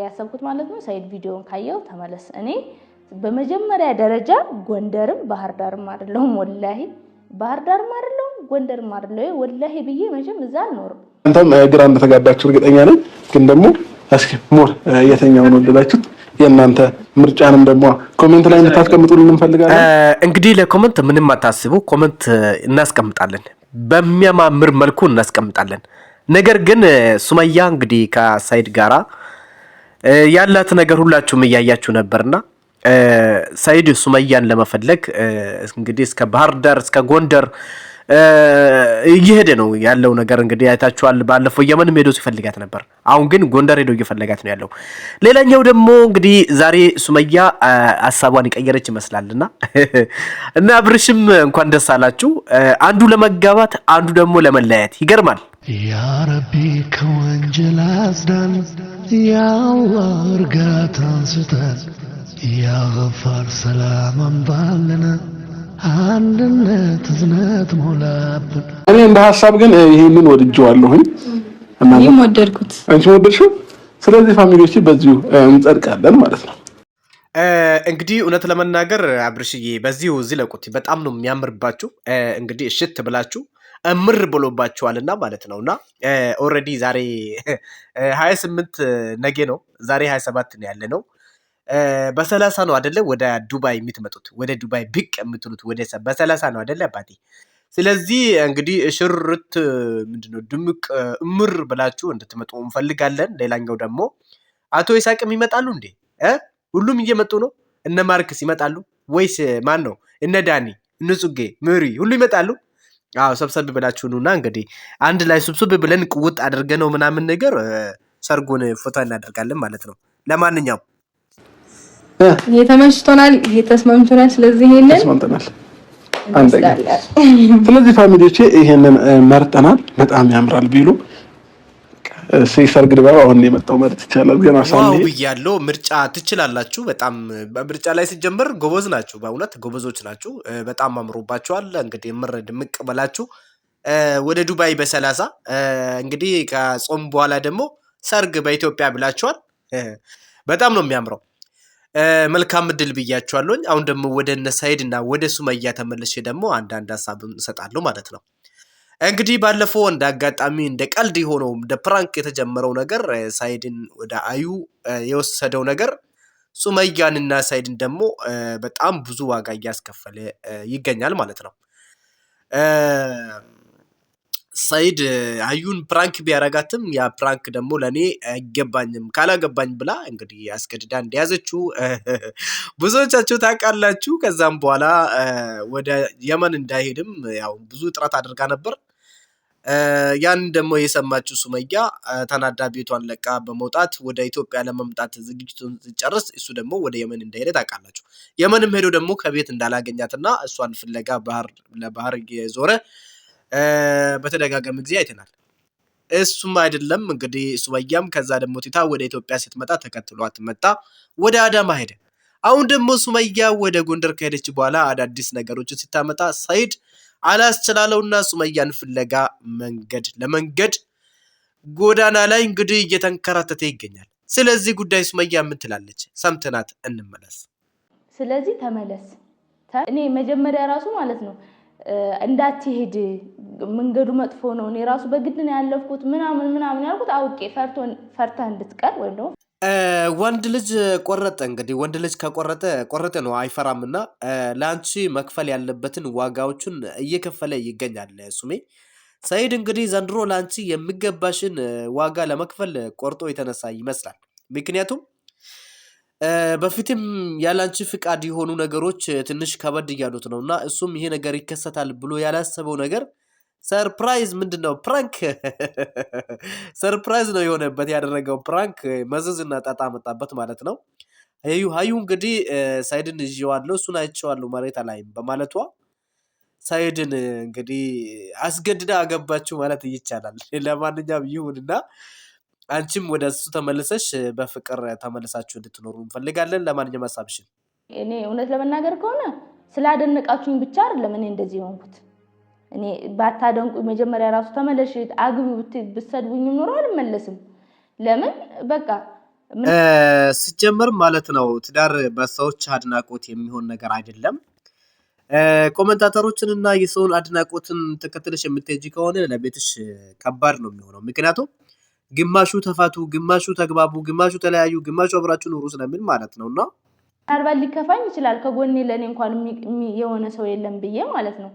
ያሰብኩት ማለት ነው ሰይድ ቪዲዮን ካየው ተመለስ እኔ በመጀመሪያ ደረጃ ጎንደርም ባህር ዳርም አይደለም ወላሂ ባህር ዳርም አይደለም ጎንደርም አይደለም ወላሂ ብዬ መቼም እዛ አልኖርም አንተም ግራ እንደተጋባችሁ እርግጠኛ ነኝ ግን ደግሞ እስኪ ሞር የተኛው ነው እንደላችሁት የእናንተ ምርጫንም ደግሞ ኮሜንት ላይ እንድታስቀምጡልን እንፈልጋለን እንግዲህ ለኮሜንት ምንም አታስቡ ኮሜንት እናስቀምጣለን በሚያማምር መልኩ እናስቀምጣለን ነገር ግን ሱመያ እንግዲህ ከሳይድ ጋራ ያላት ነገር ሁላችሁም ያያያችሁ ነበርና ሳይድ ሱመያን ለመፈለግ እንግዲህ እስከ ባህር ዳር እስከ ጎንደር እየሄደ ነው ያለው ነገር እንግዲህ አይታችኋል ባለፈው የመን ሄዶ ሲፈልጋት ነበር አሁን ግን ጎንደር ሄዶ እየፈለጋት ነው ያለው ሌላኛው ደግሞ እንግዲህ ዛሬ ሱመያ ሐሳቧን ይቀየረች ይመስላልና እና አብርሽም እንኳን ደስ አላችሁ አንዱ ለመጋባት አንዱ ደግሞ ለመለያየት ይገርማል ያ ረቢ ከወንጀል አጽዳን ያ አላህ እርጋታን ስጠን ያ ገፋር ሰላም አምጣልን አንድነት እዝነት ሞላብን እኔ እንደ ሐሳብ ግን ይሄንን ወድጄዋለሁኝ እና እኔም ወደድኩት አንቺ ወደድሽው ስለዚህ ፋሚሊዎች በዚሁ እንጸድቃለን ማለት ነው እንግዲህ እውነት ለመናገር አብርሽዬ በዚሁ ዝለቁት በጣም ነው የሚያምርባችሁ እንግዲህ እሽት ብላችሁ እምር ብሎባችኋልና ማለት ነውና ኦሬዲ ዛሬ 28 ነገ ነው ዛሬ 27 ነው ያለ ነው በ30 ነው አይደለ ወደ ዱባይ የምትመጡት ወደ ዱባይ ብቅ የምትሉት ወደ በ30 ነው አይደለ አባቴ ስለዚህ እንግዲህ ሽርት ምንድነው ድምቅ እምር ብላችሁ እንድትመጡ እንፈልጋለን ሌላኛው ደግሞ አቶ ይሳቅም ይመጣሉ እንዴ ሁሉም እየመጡ ነው እነ ማርክስ ይመጣሉ ወይስ ማን ነው እነ ዳኒ እነ ጽጌ ምሪ ሁሉ ይመጣሉ አዎ ሰብሰብ ብላችሁ ነውና እንግዲህ አንድ ላይ ሰብሰብ ብለን ቁውጥ አድርገነው ምናምን ነገር ሰርጉን ፎቶ እናደርጋለን ማለት ነው ለማንኛውም የተመሽቶናል የተስማምቶናል ስለዚህ ይሄንን ተስማምተናል አንደኛ ስለዚህ ፋሚሊዎቼ ይሄንን መርጠናል በጣም ያምራል ቢሉ ሰርግ ድባብ አሁን የመጣው ማለት ይቻላል ገና ሳንዴ ዋው ያለው ምርጫ ትችላላችሁ በጣም በምርጫ ላይ ሲጀምር ጎበዝ ናችሁ በእውነት ጎበዞች ናችሁ በጣም አምሮባችኋል እንግዲህ ምር ድምቅ በላችሁ ወደ ዱባይ በ30 እንግዲህ ከጾም በኋላ ደግሞ ሰርግ በኢትዮጵያ ብላችኋል በጣም ነው የሚያምረው መልካም ድል ብያችኋለሁ አሁን ደግሞ ወደ ነሳይድና ወደ ሱመያ ተመልሼ ደግሞ አንድ ሐሳብን እሰጣለሁ ማለት ነው እንግዲህ ባለፈው እንደ አጋጣሚ እንደ ቀልድ ሆኖ እንደ ፕራንክ የተጀመረው ነገር ሳይድን ወደ አዩ የወሰደው ነገር ሱመያንና ሳይድን ደግሞ በጣም ብዙ ዋጋ ያስከፈለ ይገኛል ማለት ነው ሳይድ አዩን ፕራንክ ቢያረጋትም ያ ፕራንክ ደግሞ ለኔ አይገባኝም ካላገባኝ ብላ እንግዲህ አስገድዳ እንደያዘችው ብዙዎቻችሁ ታውቃላችሁ ከዛም በኋላ ወደ የመን እንዳይሄድም ያው ብዙ ጥረት አድርጋ ነበር ያን ደግሞ የሰማችሁ ሱመያ ተናዳ ቤቷን ለቃ በመውጣት ወደ ኢትዮጵያ ለመምጣት ዝግጅቱን ሲጨርስ እሱ ደግሞ ወደ የመን እንዳይሄድ ታውቃላችሁ የመንም ሄዶ ደግሞ ከቤት እንዳላገኛትና እሷን ፍለጋ ለባህር የዞረ በተደጋጋሚ ጊዜ አይተናል እሱም አይደለም እንግዲህ ሱመያም ከዛ ደግሞ ቲታ ወደ ኢትዮጵያ ስትመጣ ተከትሏት መጣ ወደ አዳማ ሄደ አሁን ደግሞ ሱመያ ወደ ጎንደር ከሄደች በኋላ አዳዲስ ነገሮችን ሲታመጣ ሳይድ አላስችላለውና ሱመያን ፍለጋ ለመንገድ ጎዳና ላይ እንግዲህ እየተንከራተተ ይገኛል ስለዚህ ጉዳይ ሱመያ ምን ትላለች ሰምተናት እንመለስ ስለዚህ ተመለስ እኔ መጀመሪያ ራሱ ማለት ነው እንዳትሄድ መንገዱ መጥፎ ነው እኔ ራሱ በግድ ነው ያለፍኩት ምናምን ያልኩት አውቄ ፈርታ እንድትቀር ወይ ነው ወንድ ልጅ ቆረጠ እንግዲህ ወንድ ልጅ ቆረጠ ነው አይፈራምና ላንቺ መክፈል ያለበትን ዋጋዎችን እየከፈለ ይገኛል ሱሜ ሳይድ እንግዲህ ዘንድሮ ላንቺ የሚገባሽን ዋጋ ለመክፈል ቆርጦ የተነሳ ይመስላል ምክንያቱም በፊትም ያላንቺ ፍቃድ የሆኑ ነገሮች ትንሽ ከበድ ያሉት ነውና እሱም ይሄ ነገር ይከሰታል ብሎ ያላሰበው ነገር ሰርፕራይዝ ምንድነው ፕራንክ ሰርፕራይዝ ነው የሆነበት ያደረገው ፕራንክ መዘዝና ጣጣ መጣበት ማለት ነው አዩ እንግዲህ ሳይድን ይዤዋለሁ እሱን አይቼዋለሁ ማለት አላይም በማለቷ ሳይድን እንግዲህ አስገድዳ አገባችሁ ማለት ይቻላል ለማንኛውም ይሁንና አንቺም ወደሱ ተመለሰሽ በፍቅር ተመለሳችሁ እንድትኖሩ እንፈልጋለን ለማንኛውም ሐሳብሽ እኔ እውነት ለመናገር ከሆነ ስላደነቃችሁኝ ብቻ አይደለም እኔ እንደዚህ ሆንኩት እኔ ባታደንቁ መጀመሪያ ራሱ ተመለሽ አግቢ ብትሰድቡኝ ኖሮ አልመለስም ለምን በቃ ሲጀመር ማለት ነው ትዳር በሰዎች አድናቆት የሚሆን ነገር አይደለም። ኮሜንታተሮችንና የሰውን አድናቆትን ተከትለሽ የምትሄጂ ከሆነ ለቤትሽ ከባድ ነው የሚሆነው። ምክንያቱም ግማሹ ተፋቱ፣ ግማሹ ተግባቡ፣ ግማሹ ተለያዩ፣ ግማሹ አብራችሁ ኑሩ ስለምን ማለት ነውና ምናልባት ሊከፋኝ ይችላል ከጎኔ ለኔ እንኳን የሆነ ሰው የለም ብዬ ማለት ነው።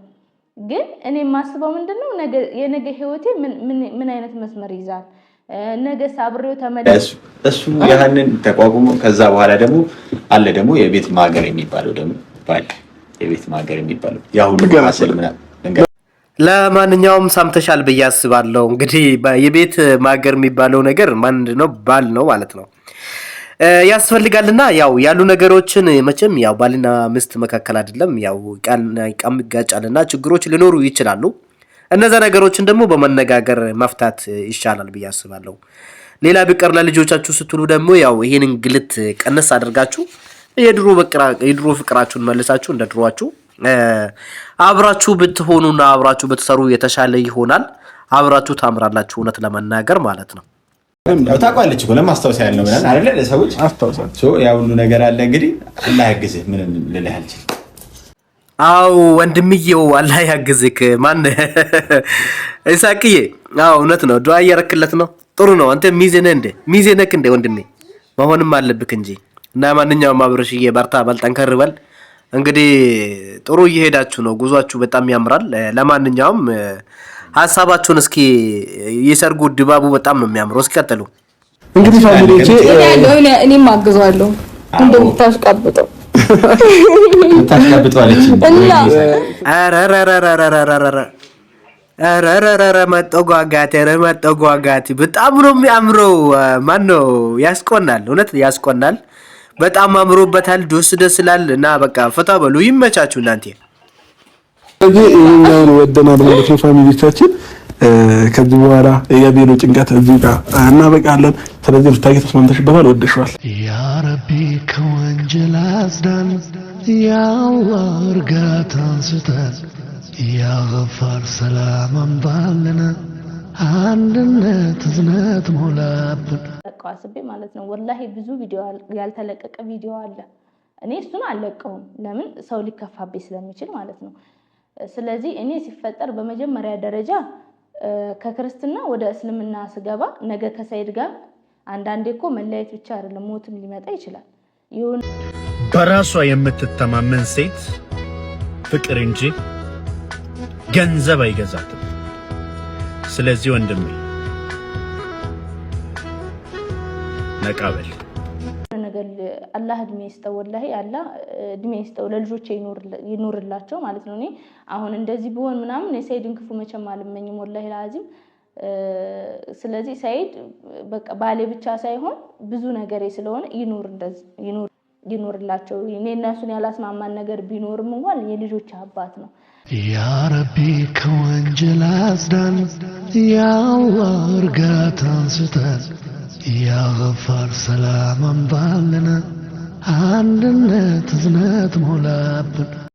ግን እኔ የማስበው ምንድነው የነገ ህይወቴ ምን አይነት መስመር ይዛል ነገ ሳብሬው ተመለስ እሱ ያንን ተቋቁሞ ከዛ በኋላ ደግሞ አለ ደግሞ የቤት ማገር የሚባለው ደግሞ ባል የቤት ማገር የሚባለው ያው ለማንኛውም ሰምተሻል ብዬ አስባለሁ። እንግዲህ የቤት ማገር የሚባለው ነገር ምንድነው? ባል ነው ማለት ነው ያስፈልጋልና ያው ያሉ ነገሮችን መቼም ያው ባልና ሚስት መካከል አይደለም ያው ቃም ይጋጫልና ችግሮች ሊኖሩ ይችላሉ። እነዛ ነገሮችን ደግሞ በመነጋገር መፍታት ይሻላል ብዬ አስባለሁ። ሌላ ቢቀር ለልጆቻችሁ ስትሉ ደግሞ ያው ይሄንን ግልት ቀነስ አድርጋችሁ የድሮ ፍቅራችሁን መልሳችሁ እንደ ድሮአችሁ አብራችሁ ብትሆኑና አብራችሁ ብትሰሩ የተሻለ ይሆናል። አብራችሁ ታምራላችሁ እውነት ለመናገር ማለት ነው። ታውቃለች እኮ ለማስታወስ ያለው ምናምን አይደለ ለሰዎች አስታውሳቸው ያው ሁሉ ነገር አለ እንግዲህ አላህ ያግዝህ ምን ልልህ አልችልም። አው ወንድምዬው አላህ ያግዝክ ማን ኢሳቅዬ አው እውነት ነው ዱአ እያረክለት ነው። ጥሩ ነው አንተ ሚዜነክ እንደ ወንድሜ መሆንም አለብክ እንጂ እና ማንኛውም አብረሽዬ በርታ በል ጠንከር በል። እንግዲህ ጥሩ እየሄዳችሁ ነው ጉዟችሁ በጣም ያምራል። ለማንኛውም ሐሳባችሁን እስኪ የሰርጉ ድባቡ በጣም ነው የሚያምረው። እስኪ ቀጥሉ እንግዲህ ፋሚሊዎቼ እኔም አግዛለሁ እንደምታስቀብጠው ታስቀብጠዋለች እና አራራራራራራራ መጠጓጋት በጣም ነው የሚያምረው። ማን ነው ያስቆናል፣ እውነት ያስቆናል። በጣም አምሮበታል፣ ደስ ይላል እና በቃ ፈታ በሉ ይመቻችሁ እናንተ። ስለዚህ እኛውን ወደናል ማለት ነው ፋሚሊዎቻችን። ከዚህ በኋላ የቤሎ ጭንቀት እዚህ ጋር እናበቃለን። ስለዚህ ልታቂ ተስማምተሽበታል፣ ወደሽዋል። ያ ረቢ ከወንጀል አጽዳን፣ ያ አላህ እርጋታን ስጠን፣ ያ ገፋር ሰላም አምጣልን፣ አንድነት እዝነት ሞላብን። ተቃዋስቤ ማለት ነው ወላሂ ብዙ ቪዲዮ ያልተለቀቀ ቪዲዮ አለ። እኔ እሱን አልለቀውም ለምን ሰው ሊከፋብኝ ስለሚችል ማለት ነው። ስለዚህ እኔ ሲፈጠር በመጀመሪያ ደረጃ ከክርስትና ወደ እስልምና ስገባ ነገ ከሰይድ ጋር አንዳንዴ እኮ መለያየት ብቻ አይደለም ሞትም ሊመጣ ይችላል። ይሁን በራሷ የምትተማመን ሴት ፍቅር እንጂ ገንዘብ አይገዛትም። ስለዚህ ወንድሜ ነቃበል ነገር አላህ እድሜ ይስጠው ወላሂ አላህ እድሜ ይስጠው ለልጆቼ ይኖርላቸው ማለት ነው። እኔ አሁን እንደዚህ ቢሆን ምናምን የሰይድን ክፉ መቼም አልመኝም ወላሂ ለአዚም። ስለዚህ ሰይድ በቃ ባሌ ብቻ ሳይሆን ብዙ ነገሬ ስለሆነ ይኖርላቸው። እኔ እነሱን ያላስማማን ነገር ቢኖርም እንኳን የልጆች አባት ነው። ያ ረቢ ከወንጀል አጽዳን፣ ያ አላህ እርጋታን ስጠን፣ ያ ገፋር ሰላም አምጣልን፣ አንድነት እዝነት ሞላብን።